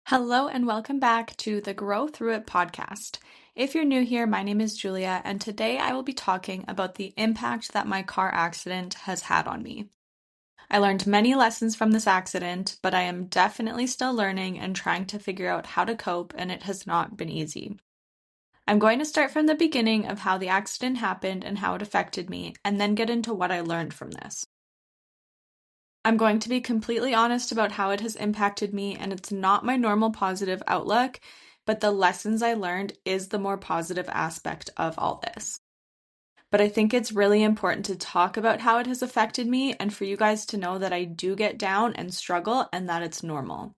Hello and welcome back to the Grow Through It podcast. If you're new here, my name is Julia, and today I will be talking about the impact that my car accident has had on me. I learned many lessons from this accident, but I am definitely still learning and trying to figure out how to cope, and it has not been easy. I'm going to start from the beginning of how the accident happened and how it affected me, and then get into what I learned from this. I'm going to be completely honest about how it has impacted me, and it's not my normal positive outlook, but the lessons I learned is the more positive aspect of all this. But I think it's really important to talk about how it has affected me and for you guys to know that I do get down and struggle and that it's normal.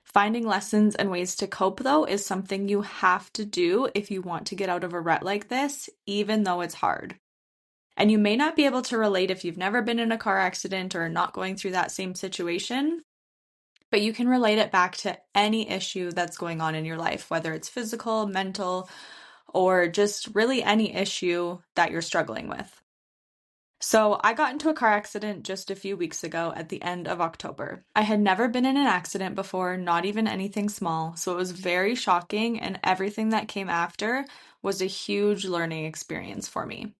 Finding lessons and ways to cope, though, is something you have to do if you want to get out of a rut like this, even though it's hard. And you may not be able to relate if you've never been in a car accident or not going through that same situation, but you can relate it back to any issue that's going on in your life, whether it's physical, mental, or just really any issue that you're struggling with. So I got into a car accident just a few weeks ago at the end of October. I had never been in an accident before, not even anything small, so it was very shocking, and everything that came after was a huge learning experience for me.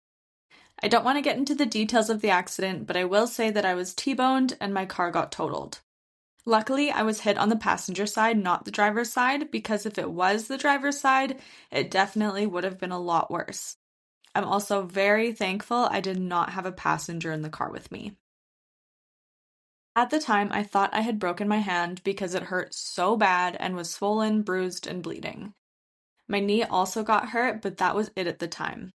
I don't want to get into the details of the accident, but I will say that I was T-boned and my car got totaled. Luckily, I was hit on the passenger side, not the driver's side, because if it was the driver's side, it definitely would have been a lot worse. I'm also very thankful I did not have a passenger in the car with me. At the time, I thought I had broken my hand because it hurt so bad and was swollen, bruised, and bleeding. My knee also got hurt, but that was it at the time.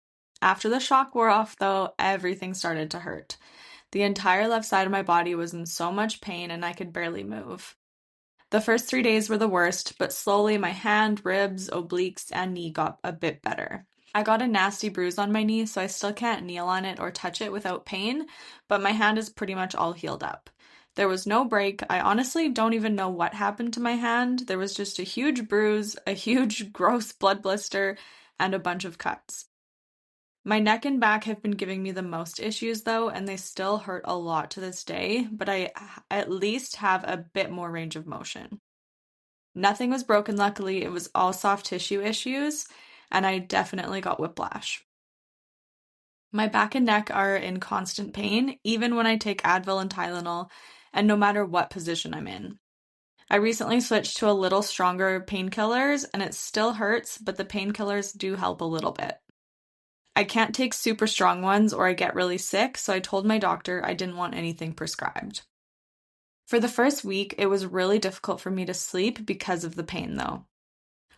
After the shock wore off, though, everything started to hurt. The entire left side of my body was in so much pain and I could barely move. The first 3 days were the worst, but slowly my hand, ribs, obliques, and knee got a bit better. I got a nasty bruise on my knee, so I still can't kneel on it or touch it without pain, but my hand is pretty much all healed up. There was no break. I honestly don't even know what happened to my hand. There was just a huge bruise, a huge gross blood blister, and a bunch of cuts. My neck and back have been giving me the most issues though, and they still hurt a lot to this day, but I at least have a bit more range of motion. Nothing was broken, luckily. It was all soft tissue issues, and I definitely got whiplash. My back and neck are in constant pain, even when I take Advil and Tylenol, and no matter what position I'm in. I recently switched to a little stronger painkillers, and it still hurts, but the painkillers do help a little bit. I can't take super strong ones or I get really sick, so I told my doctor I didn't want anything prescribed. For the first week, it was really difficult for me to sleep because of the pain, though.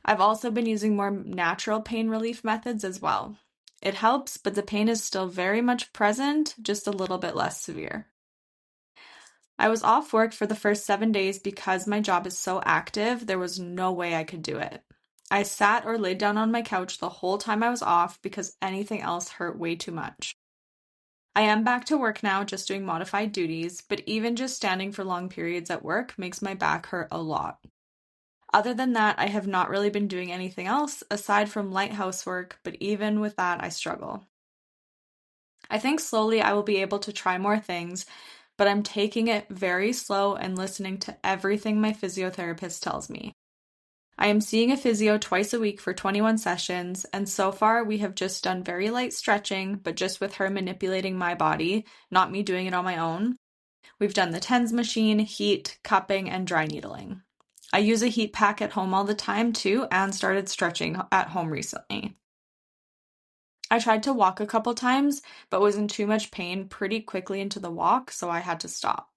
I've also been using more natural pain relief methods as well. It helps, but the pain is still very much present, just a little bit less severe. I was off work for the first 7 days because my job is so active, there was no way I could do it. I sat or laid down on my couch the whole time I was off because anything else hurt way too much. I am back to work now, just doing modified duties, but even just standing for long periods at work makes my back hurt a lot. Other than that, I have not really been doing anything else aside from light housework, but even with that, I struggle. I think slowly I will be able to try more things, but I'm taking it very slow and listening to everything my physiotherapist tells me. I am seeing a physio twice a week for 21 sessions, and so far we have just done very light stretching, but just with her manipulating my body, not me doing it on my own. We've done the TENS machine, heat, cupping, and dry needling. I use a heat pack at home all the time too, and started stretching at home recently. I tried to walk a couple times, but was in too much pain pretty quickly into the walk, so I had to stop.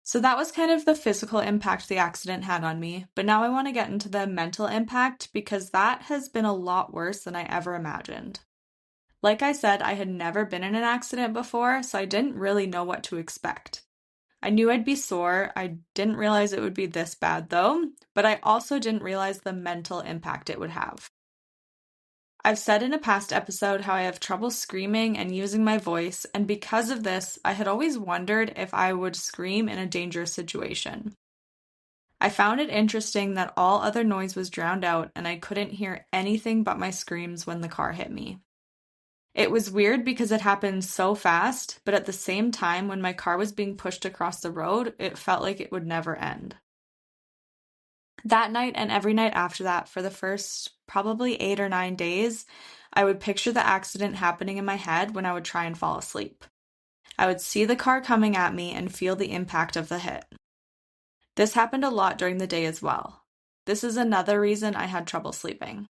So that was kind of the physical impact the accident had on me, but now I want to get into the mental impact because that has been a lot worse than I ever imagined. Like I said, I had never been in an accident before, so I didn't really know what to expect. I knew I'd be sore. I didn't realize it would be this bad though, but I also didn't realize the mental impact it would have. I've said in a past episode how I have trouble screaming and using my voice, and because of this, I had always wondered if I would scream in a dangerous situation. I found it interesting that all other noise was drowned out and I couldn't hear anything but my screams when the car hit me. It was weird because it happened so fast, but at the same time, when my car was being pushed across the road, it felt like it would never end. That night and every night after that, for the first probably 8 or 9 days, I would picture the accident happening in my head when I would try and fall asleep. I would see the car coming at me and feel the impact of the hit. This happened a lot during the day as well. This is another reason I had trouble sleeping.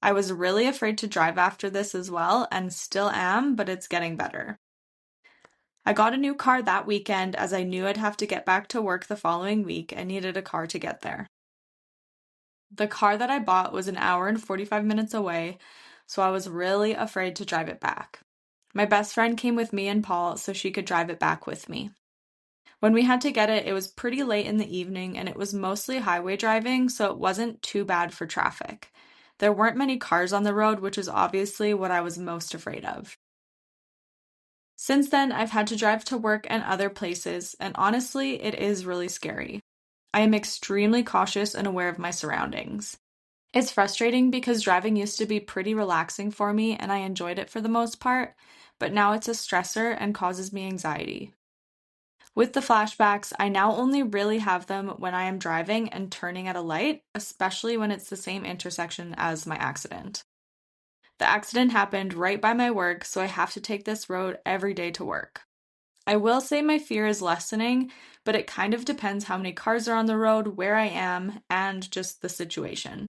I was really afraid to drive after this as well, and still am, but it's getting better. I got a new car that weekend as I knew I'd have to get back to work the following week and needed a car to get there. The car that I bought was an hour and 45 minutes away, so I was really afraid to drive it back. My best friend came with me and Paul so she could drive it back with me. When we had to get it, it was pretty late in the evening and it was mostly highway driving, so it wasn't too bad for traffic. There weren't many cars on the road, which is obviously what I was most afraid of. Since then, I've had to drive to work and other places, and honestly, it is really scary. I am extremely cautious and aware of my surroundings. It's frustrating because driving used to be pretty relaxing for me and I enjoyed it for the most part, but now it's a stressor and causes me anxiety. With the flashbacks, I now only really have them when I am driving and turning at a light, especially when it's the same intersection as my accident. The accident happened right by my work, so I have to take this road every day to work. I will say my fear is lessening, but it kind of depends how many cars are on the road, where I am, and just the situation.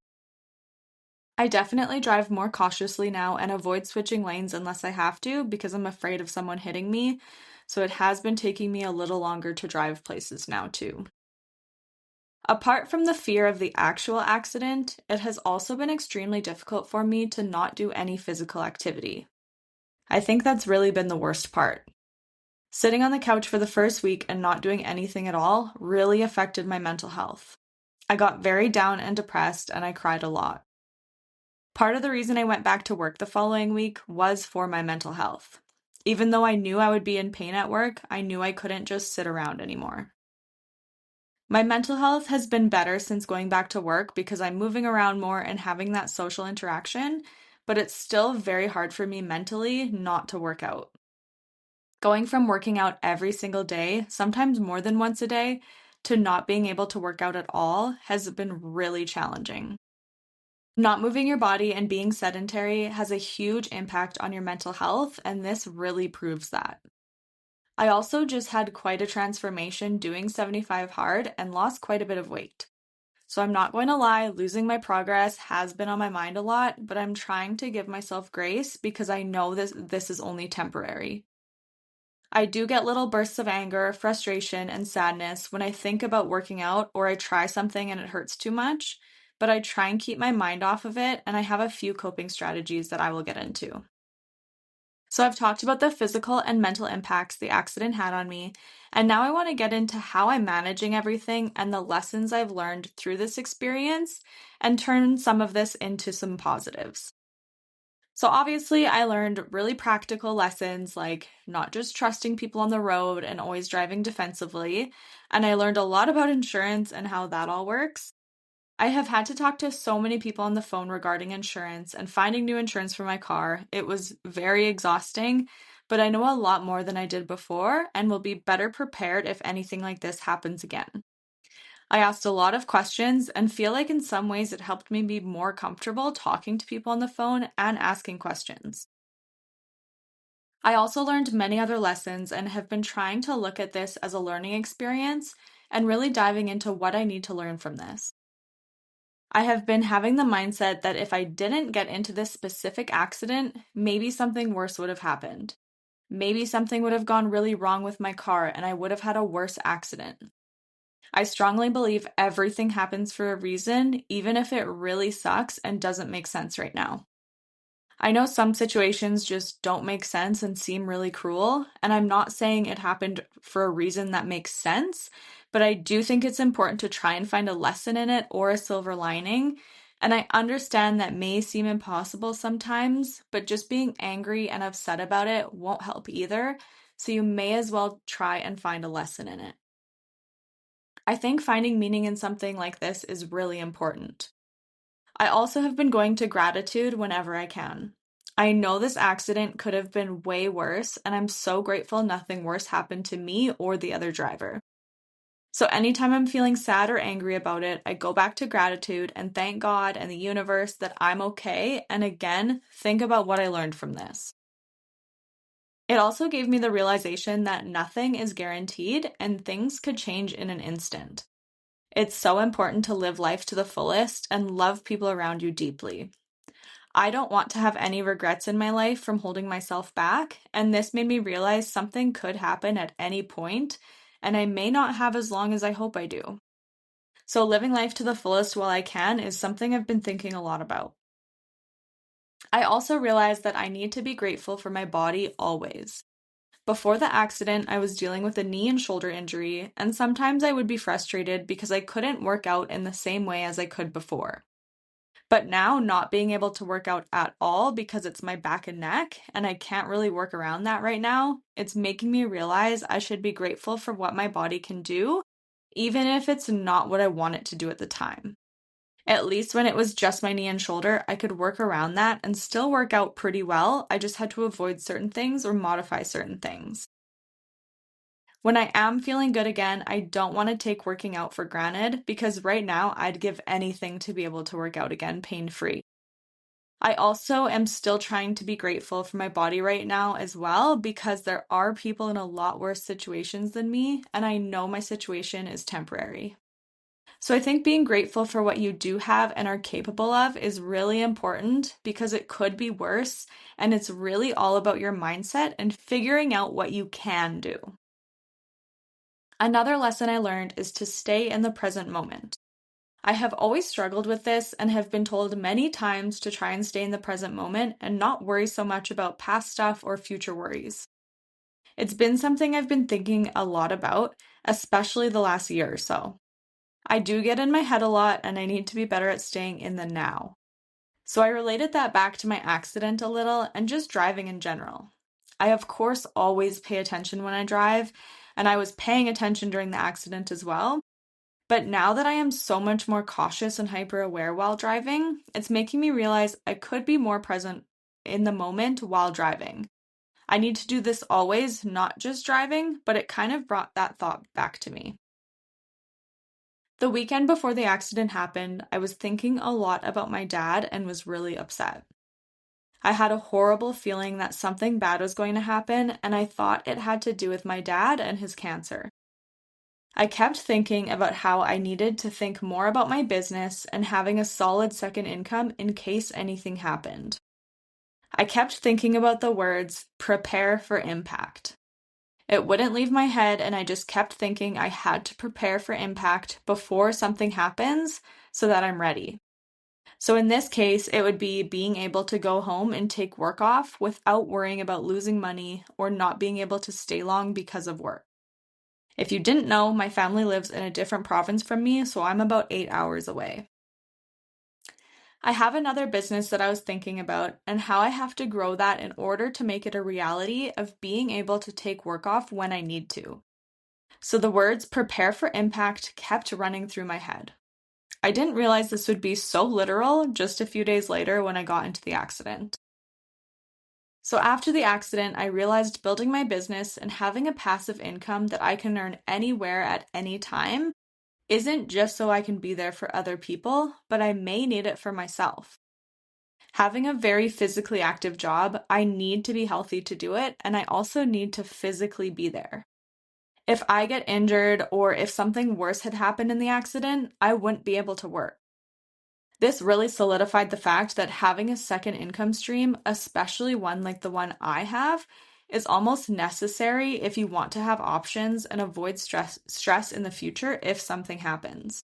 I definitely drive more cautiously now and avoid switching lanes unless I have to because I'm afraid of someone hitting me, so it has been taking me a little longer to drive places now too. Apart from the fear of the actual accident, it has also been extremely difficult for me to not do any physical activity. I think that's really been the worst part. Sitting on the couch for the first week and not doing anything at all really affected my mental health. I got very down and depressed and I cried a lot. Part of the reason I went back to work the following week was for my mental health. Even though I knew I would be in pain at work, I knew I couldn't just sit around anymore. My mental health has been better since going back to work because I'm moving around more and having that social interaction, but it's still very hard for me mentally not to work out. Going from working out every single day, sometimes more than once a day, to not being able to work out at all has been really challenging. Not moving your body and being sedentary has a huge impact on your mental health, and this really proves that. I also just had quite a transformation doing 75 hard and lost quite a bit of weight. So I'm not going to lie, losing my progress has been on my mind a lot, but I'm trying to give myself grace because I know this is only temporary. I do get little bursts of anger, frustration, and sadness when I think about working out or I try something and it hurts too much, but I try and keep my mind off of it, and I have a few coping strategies that I will get into. So I've talked about the physical and mental impacts the accident had on me, and now I want to get into how I'm managing everything and the lessons I've learned through this experience and turn some of this into some positives. So obviously, I learned really practical lessons like not just trusting people on the road and always driving defensively. And I learned a lot about insurance and how that all works. I have had to talk to so many people on the phone regarding insurance and finding new insurance for my car. It was very exhausting, but I know a lot more than I did before and will be better prepared if anything like this happens again. I asked a lot of questions and feel like in some ways it helped me be more comfortable talking to people on the phone and asking questions. I also learned many other lessons and have been trying to look at this as a learning experience and really diving into what I need to learn from this. I have been having the mindset that if I didn't get into this specific accident, maybe something worse would have happened. Maybe something would have gone really wrong with my car and I would have had a worse accident. I strongly believe everything happens for a reason, even if it really sucks and doesn't make sense right now. I know some situations just don't make sense and seem really cruel, and I'm not saying it happened for a reason that makes sense, but I do think it's important to try and find a lesson in it or a silver lining. And I understand that may seem impossible sometimes, but just being angry and upset about it won't help either, so you may as well try and find a lesson in it. I think finding meaning in something like this is really important. I also have been going to gratitude whenever I can. I know this accident could have been way worse, and I'm so grateful nothing worse happened to me or the other driver. So anytime I'm feeling sad or angry about it, I go back to gratitude and thank God and the universe that I'm okay. And again, think about what I learned from this. It also gave me the realization that nothing is guaranteed and things could change in an instant. It's so important to live life to the fullest and love people around you deeply. I don't want to have any regrets in my life from holding myself back, and this made me realize something could happen at any point, and I may not have as long as I hope I do. So, living life to the fullest while I can is something I've been thinking a lot about. I also realized that I need to be grateful for my body always. Before the accident, I was dealing with a knee and shoulder injury, and sometimes I would be frustrated because I couldn't work out in the same way as I could before. But now, not being able to work out at all because it's my back and neck, and I can't really work around that right now, it's making me realize I should be grateful for what my body can do, even if it's not what I want it to do at the time. At least when it was just my knee and shoulder, I could work around that and still work out pretty well. I just had to avoid certain things or modify certain things. When I am feeling good again, I don't want to take working out for granted because right now I'd give anything to be able to work out again pain-free. I also am still trying to be grateful for my body right now as well because there are people in a lot worse situations than me, and I know my situation is temporary. So I think being grateful for what you do have and are capable of is really important because it could be worse, and it's really all about your mindset and figuring out what you can do. Another lesson I learned is to stay in the present moment. I have always struggled with this and have been told many times to try and stay in the present moment and not worry so much about past stuff or future worries. It's been something I've been thinking a lot about, especially the last year or so. I do get in my head a lot and I need to be better at staying in the now. So I related that back to my accident a little and just driving in general. I, of course, always pay attention when I drive, and I was paying attention during the accident as well. But now that I am so much more cautious and hyper aware while driving, it's making me realize I could be more present in the moment while driving. I need to do this always, not just driving, but it kind of brought that thought back to me. The weekend before the accident happened, I was thinking a lot about my dad and was really upset. I had a horrible feeling that something bad was going to happen, and I thought it had to do with my dad and his cancer. I kept thinking about how I needed to think more about my business and having a solid second income in case anything happened. I kept thinking about the words, prepare for impact. It wouldn't leave my head, and I just kept thinking I had to prepare for impact before something happens so that I'm ready. So in this case, it would be being able to go home and take work off without worrying about losing money or not being able to stay long because of work. If you didn't know, my family lives in a different province from me, so I'm about 8 hours away. I have another business that I was thinking about and how I have to grow that in order to make it a reality of being able to take work off when I need to. So the words prepare for impact kept running through my head. I didn't realize this would be so literal just a few days later when I got into the accident. So after the accident, I realized building my business and having a passive income that I can earn anywhere at any time isn't just so I can be there for other people, but I may need it for myself. Having a very physically active job, I need to be healthy to do it, and I also need to physically be there. If I get injured or if something worse had happened in the accident, I wouldn't be able to work. This really solidified the fact that having a second income stream, especially one like the one I have, is almost necessary if you want to have options and avoid stress in the future if something happens.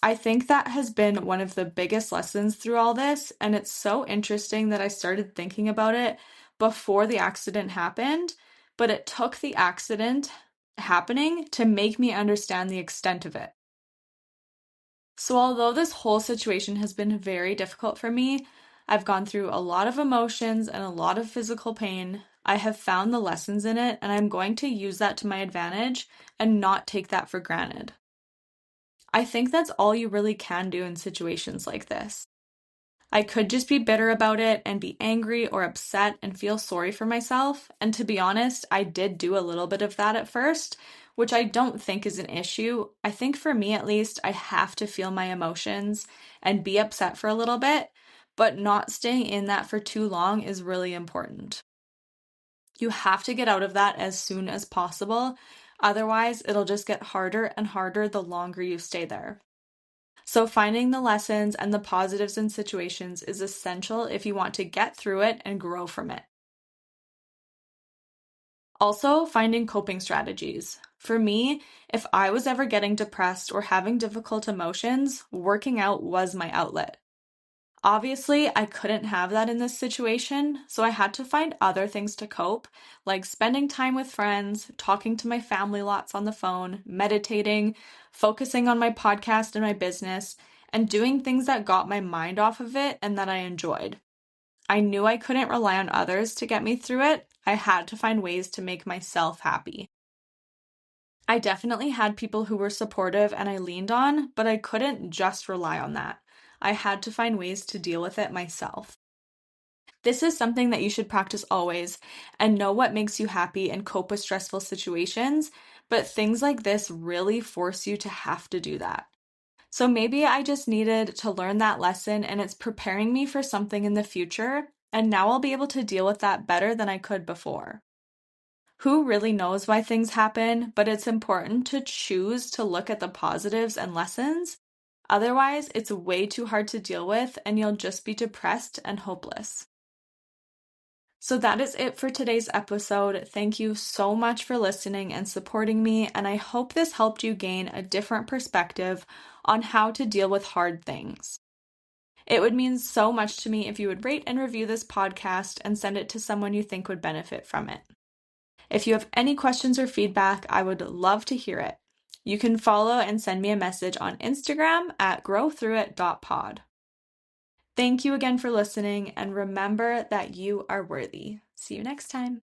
I think that has been one of the biggest lessons through all this, and it's so interesting that I started thinking about it before the accident happened, but it took the accident happening to make me understand the extent of it. So, although this whole situation has been very difficult for me, I've gone through a lot of emotions and a lot of physical pain. I have found the lessons in it, and I'm going to use that to my advantage and not take that for granted. I think that's all you really can do in situations like this. I could just be bitter about it and be angry or upset and feel sorry for myself. And to be honest, I did do a little bit of that at first, which I don't think is an issue. I think for me at least, I have to feel my emotions and be upset for a little bit, but not staying in that for too long is really important. You have to get out of that as soon as possible. Otherwise, it'll just get harder and harder the longer you stay there. So, finding the lessons and the positives in situations is essential if you want to get through it and grow from it. Also, finding coping strategies. For me, if I was ever getting depressed or having difficult emotions, working out was my outlet. Obviously, I couldn't have that in this situation, so I had to find other things to cope, like spending time with friends, talking to my family lots on the phone, meditating, focusing on my podcast and my business, and doing things that got my mind off of it and that I enjoyed. I knew I couldn't rely on others to get me through it. I had to find ways to make myself happy. I definitely had people who were supportive and I leaned on, but I couldn't just rely on that. I had to find ways to deal with it myself. This is something that you should practice always and know what makes you happy and cope with stressful situations, but things like this really force you to have to do that. So maybe I just needed to learn that lesson and it's preparing me for something in the future, and now I'll be able to deal with that better than I could before. Who really knows why things happen, but it's important to choose to look at the positives and lessons. Otherwise, it's way too hard to deal with and you'll just be depressed and hopeless. So that is it for today's episode. Thank you so much for listening and supporting me, and I hope this helped you gain a different perspective on how to deal with hard things. It would mean so much to me if you would rate and review this podcast and send it to someone you think would benefit from it. If you have any questions or feedback, I would love to hear it. You can follow and send me a message on Instagram at growthroughit.pod. Thank you again for listening, and remember that you are worthy. See you next time.